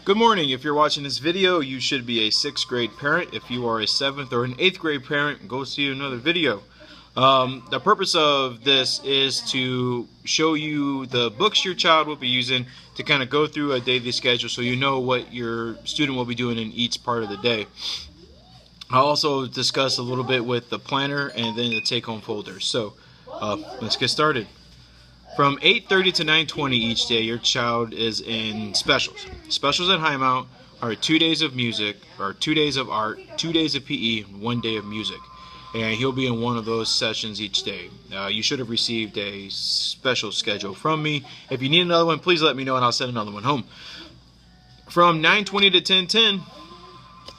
Good morning. If you're watching this video, you should be a 6th grade parent. If you are a 7th or an 8th grade parent, go see another video. The purpose of this is to show you the books your child will be using to kind of go through a daily schedule so you know what your student will be doing in each part of the day. I'll also discuss a little bit with the planner and then the take-home folder. So let's get started. From 8:30 to 9:20 each day, your child is in specials. Specials at Highmount are 2 days of music, or 2 days of art, 2 days of PE, and 1 day of music. And he'll be in one of those sessions each day. You should have received a special schedule from me. If you need another one, please let me know and I'll send another one home. From 9:20 to 10:10,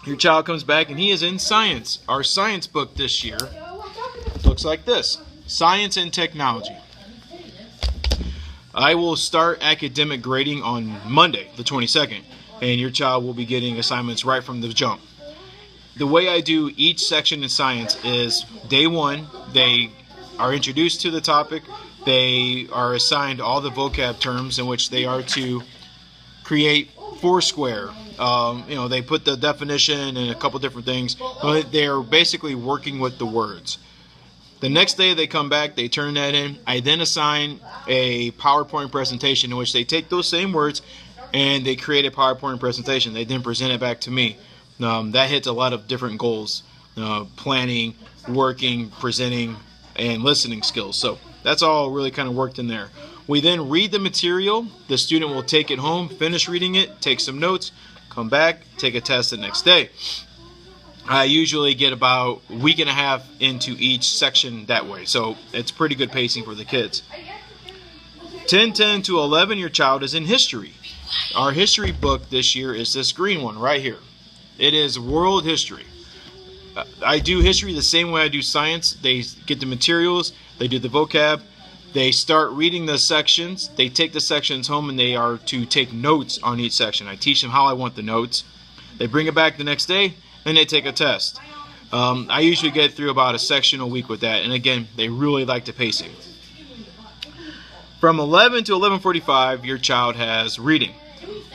your child comes back and he is in science. Our science book this year looks like this: Science and Technology. I will start academic grading on Monday, the 22nd, and your child will be getting assignments right from the jump. The way I do each section in science is day one, they are introduced to the topic, they are assigned all the vocab terms in which they are to create Foursquare. They put the definition and a couple different things, but they're basically working with the words. The next day they come back, they turn that in. I then assign a PowerPoint presentation in which they take those same words and they create a PowerPoint presentation. They then present it back to me. That hits a lot of different goals: planning, working, presenting, and listening skills. So that's all really kind of worked in there. We then read the material. The student will take it home, finish reading it, take some notes, come back, take a test the next day. I usually get about a week and a half into each section that way, so it's pretty good pacing for the kids. 10:10 to 11, your child is in history. Our history book this year is this green one right here. It is world history. I do history the same way I do science. They get the materials, they do the vocab, they start reading the sections, they take the sections home and they are to take notes on each section. I teach them how I want the notes. They bring it back the next day, and they take a test. I usually get through about a section a week with that, and again, they really like the pacing. From 11 to 11:45, your child has reading.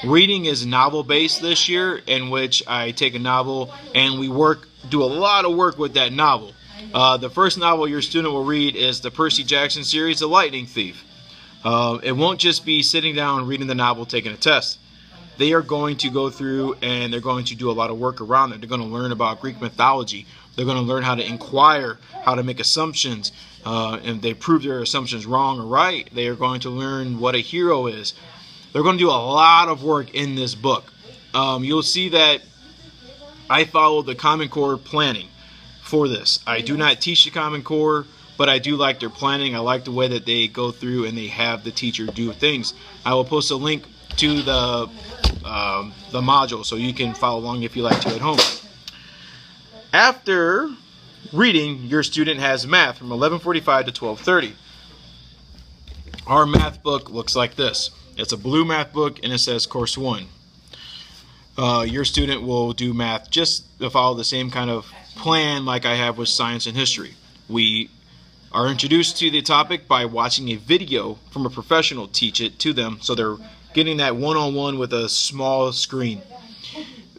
Reading is novel-based this year, in which I take a novel and we do a lot of work with that novel. The first novel your student will read is the Percy Jackson series, The Lightning Thief. It won't just be sitting down reading the novel, taking a test. They are going to go through and they're going to do a lot of work around it. They're going to learn about Greek mythology. They're going to learn how to inquire, how to make assumptions. And they prove their assumptions wrong or right, they are going to learn what a hero is. They're going to do a lot of work in this book. You'll see that I follow the Common Core planning for this. I do not teach the Common Core, but I do like their planning. I like the way that they go through and they have the teacher do things. I will post a link to the module so you can follow along if you like to at home. After reading, your student has math from 11:45 to 12:30. Our math book looks like this. It's a blue math book and it says course 1. Your student will do math just to follow the same kind of plan like I have with science and history. We are introduced to the topic by watching a video from a professional teach it to them, so they're getting that one-on-one with a small screen.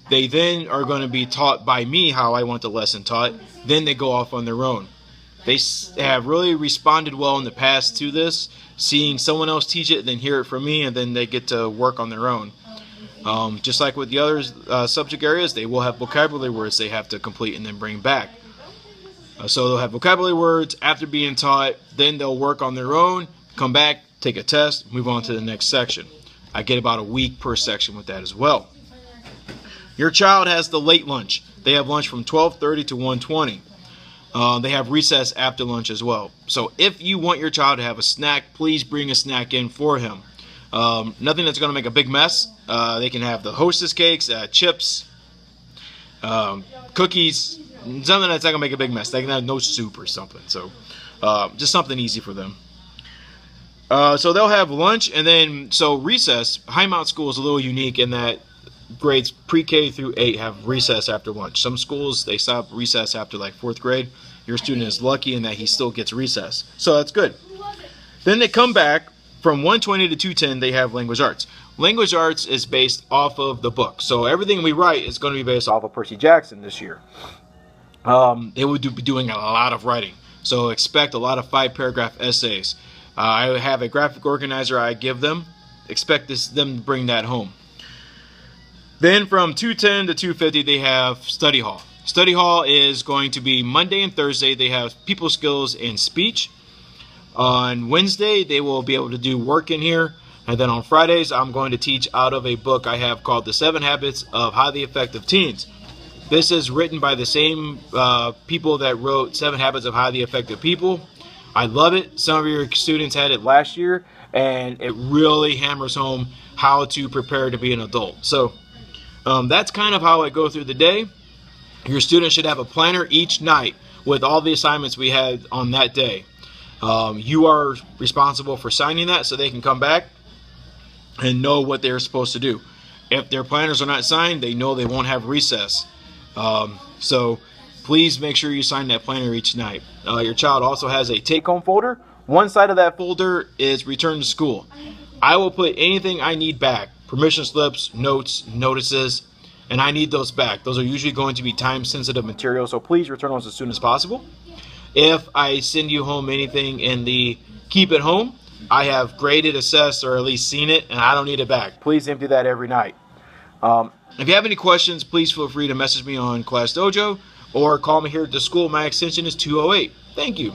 They then are going to be taught by me how I want the lesson taught. Then they go off on their own. They have really responded well in the past to this, seeing someone else teach it, then hear it from me, and then they get to work on their own. Just like with the other subject areas, they will have vocabulary words they have to complete and then bring back. So they'll have vocabulary words after being taught, then they'll work on their own, come back, take a test, move on to the next section. I get about a week per section with that as well. Your child has the late lunch. They have lunch from 12:30 to 1:20. They have recess after lunch as well. So if you want your child to have a snack, please bring a snack in for him. Nothing that's going to make a big mess. They can have the Hostess cakes, chips, cookies, something that's not going to make a big mess. They can have no soup or something. So just something easy for them. So they'll have lunch, and then recess. Highmount School is a little unique in that grades pre-K through 8 have recess after lunch. Some schools, they stop recess after like 4th grade. Your student is lucky in that he still gets recess. So that's good. Then they come back from 1:20 to 2:10. They have language arts. Language arts is based off of the book. So everything we write is going to be based off of Percy Jackson this year. They will be doing a lot of writing. So expect a lot of 5-paragraph essays. I have a graphic organizer I give them. Expect them to bring that home. Then from 2:10 to 2:50 they have study hall. Study hall is going to be Monday and Thursday. They have people skills and speech. On Wednesday they will be able to do work in here. And then on Fridays I'm going to teach out of a book I have called The 7 Habits of Highly Effective Teens. This is written by the same people that wrote 7 Habits of Highly Effective People. I love it. Some of your students had it last year, and it really hammers home how to prepare to be an adult. So that's kind of how I go through the day. Your students should have a planner each night with all the assignments we had on that day. You are responsible for signing that so they can come back and know what they're supposed to do. If their planners are not signed, they know they won't have recess. So please make sure you sign that planner each night. Your child also has a take-home folder. One side of that folder is return to school. I will put anything I need back. Permission slips, notes, notices, and I need those back. Those are usually going to be time-sensitive material, so please return those as soon as possible. If I send you home anything in the keep it home, I have graded, assessed, or at least seen it, and I don't need it back. Please empty that every night. If you have any questions, please feel free to message me on Class Dojo or call me here at the school. My extension is 208. Thank you.